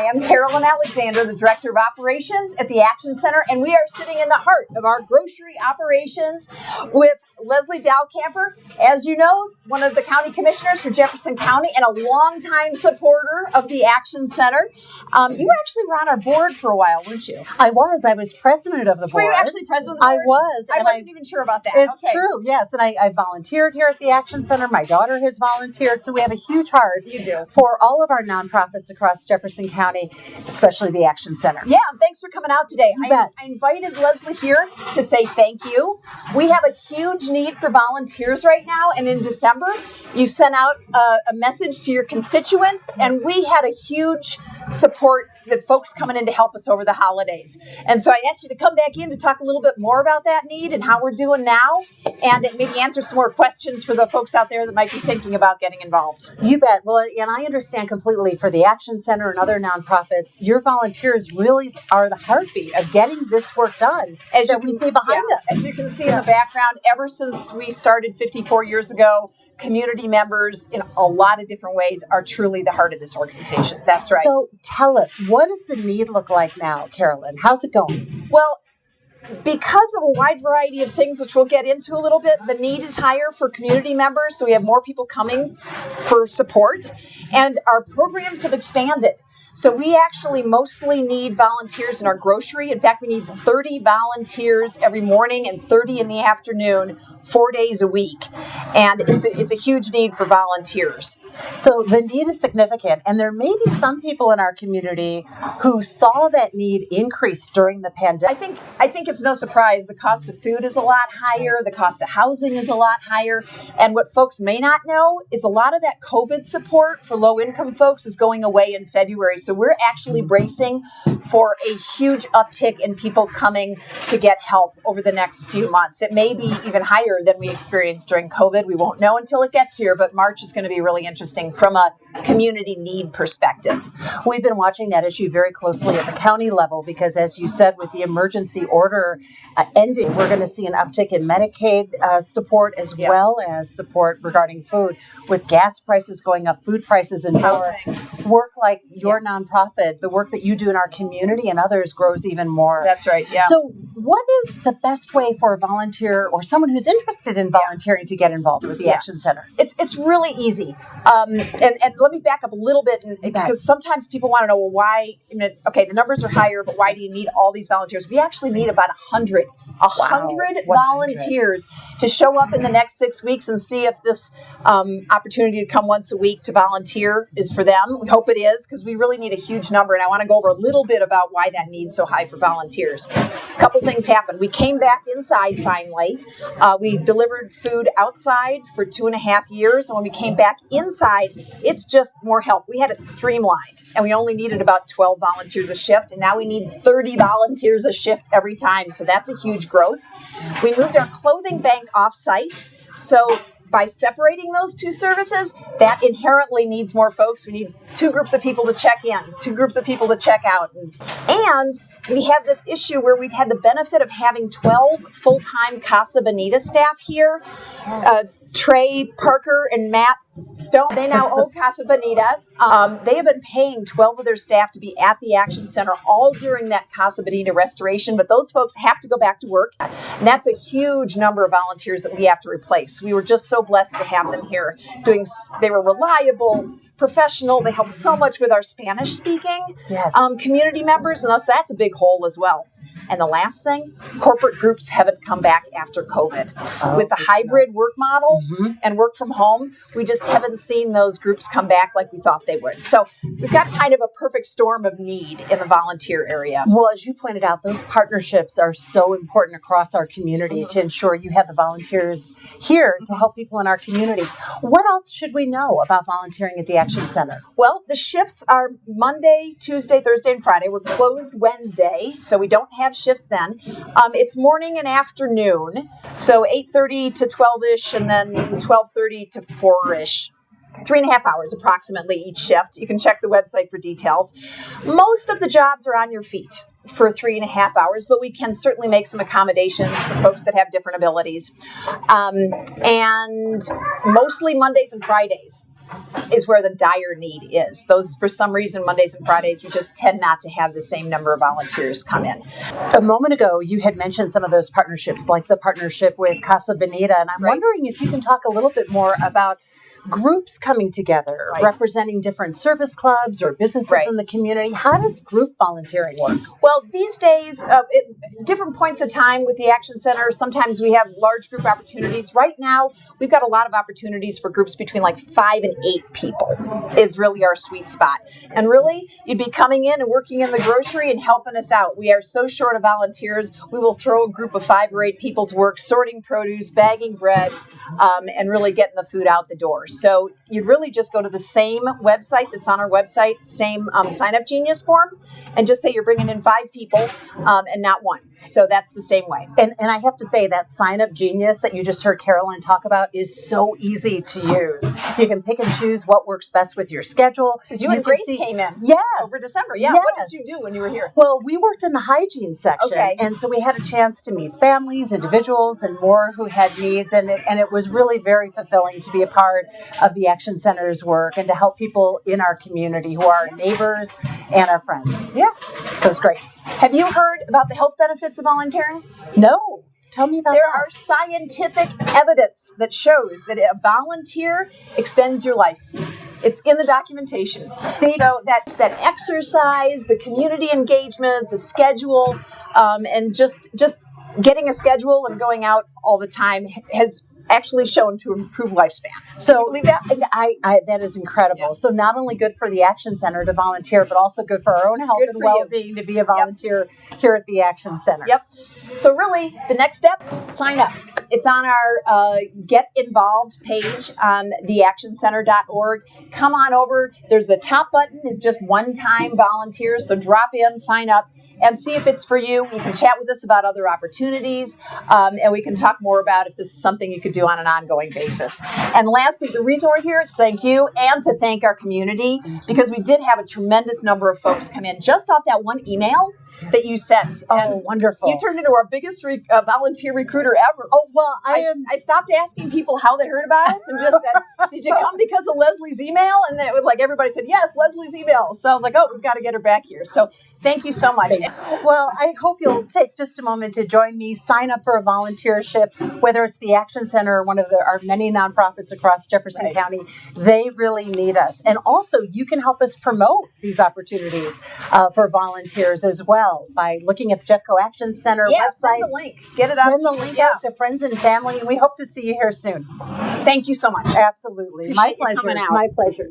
I'm Carolyn Alexander, the Director of Operations at the Action Center, and we are sitting in the heart of our grocery operations with Lesley Dahlkemper, as you know, one of the county commissioners for Jefferson County and a longtime supporter of the Action Center. You actually were on our board for a while, weren't you? I was. I was president of the board. Were you actually president of the board? I was. I wasn't even sure about that. It's true, yes. And I volunteered here at the Action Center. My daughter has volunteered. So we have a huge heart for all of our nonprofits across Jefferson County, especially the Action Center. Yeah, thanks for coming out today. I invited Lesley here to say thank you. We have a huge need for volunteers right now, and in December, you sent out a message to your constituents, and we had a huge support that folks coming in to help us over the holidays. And so I asked you to come back in to talk a little bit more about that need and how we're doing now, and maybe answer some more questions for the folks out there that might be thinking about getting involved. You bet. Well, and I understand completely for the Action Center and other nonprofits, your volunteers really are the heartbeat of getting this work done, as you can see behind us. As you can see in the background, ever since we started 54 years ago, community members in a lot of different ways are truly the heart of this organization. That's right. So tell us, what does the need look like now, Carolyn? How's it going? Well, because of a wide variety of things, which we'll get into a little bit, the need is higher for community members. So we have more people coming for support, and our programs have expanded. So we actually mostly need volunteers in our grocery. In fact, we need 30 volunteers every morning and 30 in the afternoon, 4 days a week. And it's a huge need for volunteers. So the need is significant. And there may be some people in our community who saw that need increase during the pandemic. I think it's no surprise. The cost of food is a lot higher. The cost of housing is a lot higher. And what folks may not know is a lot of that COVID support for low-income folks is going away in February. So we're actually bracing for a huge uptick in people coming to get help over the next few months. It may be even higher than we experienced during COVID. We won't know until it gets here, but March is going to be really interesting from a community need perspective. We've been watching that issue very closely at the county level because, as you said, with the emergency order ending, we're going to see an uptick in Medicaid support as well as support regarding food. With gas prices going up, food prices and housing, work like your nonprofit, the work that you do in our community and others grows even more. That's right, yeah. So what is the best way for a volunteer or someone who's interested in volunteering to get involved with the Action Center? It's really easy. And let me back up a little bit because sometimes people want to know, well, why, okay, the numbers are higher, but why do you need all these volunteers? We actually need about 100 volunteers to show up in the next 6 weeks and see if this opportunity to come once a week to volunteer is for them. We hope it is, because we really need a huge number. And I want to go over a little bit about why that need's so high for volunteers. A couple things happened. We came back inside finally. We delivered food outside for 2.5 years. And when we came back inside, it's just more help. We had it streamlined, and we only needed about 12 volunteers a shift. And now we need 30 volunteers a shift every time. So that's a huge growth. We moved our clothing bank off-site. So by separating those two services, that inherently needs more folks. We need 2 groups of people to check in, 2 groups of people to check out. And we have this issue where we've had the benefit of having 12 full-time Casa Bonita staff here. Trey Parker and Matt Stone, they now own Casa Bonita. They have been paying 12 of their staff to be at the Action Center all during that Casa Bonita restoration, but those folks have to go back to work. And that's a huge number of volunteers that we have to replace. We were just so blessed to have them here. They were reliable, professional. They helped so much with our Spanish-speaking community members, and that's a big hole as well. And the last thing, corporate groups haven't come back after COVID. With the hybrid work model and work from home, we just haven't seen those groups come back like we thought they would. So we've got kind of a perfect storm of need in the volunteer area. Well, as you pointed out, those partnerships are so important across our community to ensure you have the volunteers here to help people in our community. What else should we know about volunteering at the Action Center? Well, the shifts are Monday, Tuesday, Thursday, and Friday. We're closed Wednesday, so we don't have shifts then. It's morning and afternoon, so 8:30 to 12-ish, and then 12:30 to 4-ish. 3.5 hours approximately each shift. You can check the website for details. Most of the jobs are on your feet for 3.5 hours, but we can certainly make some accommodations for folks that have different abilities. And mostly Mondays and Fridays. is where the dire need is. Those, for some reason, Mondays and Fridays, we just tend not to have the same number of volunteers come in. A moment ago, you had mentioned some of those partnerships, like the partnership with Casa Bonita, and I'm wondering if you can talk a little bit more about groups coming together, representing different service clubs or businesses in the community. How does group volunteering work? Well, these days, at different points of time with the Action Center, sometimes we have large group opportunities. Right now, we've got a lot of opportunities for groups between like 5 and 8 people is really our sweet spot. And really, you'd be coming in and working in the grocery and helping us out. We are so short of volunteers. We will throw a group of 5 or 8 people to work sorting produce, bagging bread, and really getting the food out the door. So you'd really just go to the same website that's on our website, same Sign Up Genius form, and just say you're bringing in 5 people and not 1. So that's the same way. And I have to say that Sign Up Genius that you just heard Carolyn talk about is so easy to use. You can pick and choose what works best with your schedule. Because you and Grace came in over December. Yeah. Yes. What did you do when you were here? Well, we worked in the hygiene section. And so we had a chance to meet families, individuals, and more who had needs. And it was really very fulfilling to be a part of the Action Center's work and to help people in our community who are our neighbors and our friends. Yeah. So it's great. Have you heard about the health benefits of volunteering? No. Tell me about that. There are scientific evidence that shows that a volunteer extends your life. It's in the documentation. See? So that's that exercise, the community engagement, the schedule, and just getting a schedule and going out all the time has actually shown to improve lifespan. So believe that? That is incredible. Yeah. So not only good for the Action Center to volunteer, but also good for our own health and well-being to be a volunteer here at the Action Center. Yep. So really, the next step, sign up. It's on our Get Involved page on theactioncenter.org. Come on over. There's the top button is just one-time volunteers. So drop in, sign up, and see if it's for you. You can chat with us about other opportunities, and we can talk more about if this is something you could do on an ongoing basis. And lastly, the reason we're here is to thank you and to thank our community, because we did have a tremendous number of folks come in just off that one email that you sent. Oh, wonderful. You turned into our biggest volunteer recruiter ever. Oh, well, I stopped asking people how they heard about us and just said, did you come because of Lesley's email? And then it was like everybody said, yes, Lesley's email. So I was like, oh, we've got to get her back here. So thank you so much. Well, I hope you'll take just a moment to join me, sign up for a volunteership, whether it's the Action Center or one of our many nonprofits across Jefferson County. They really need us. And also, you can help us promote these opportunities for volunteers as well by looking at the JeffCo Action Center website. Send the link. Get it out. Send the link out to friends and family, and we hope to see you here soon. Thank you so much. Absolutely. Appreciate My pleasure. My pleasure.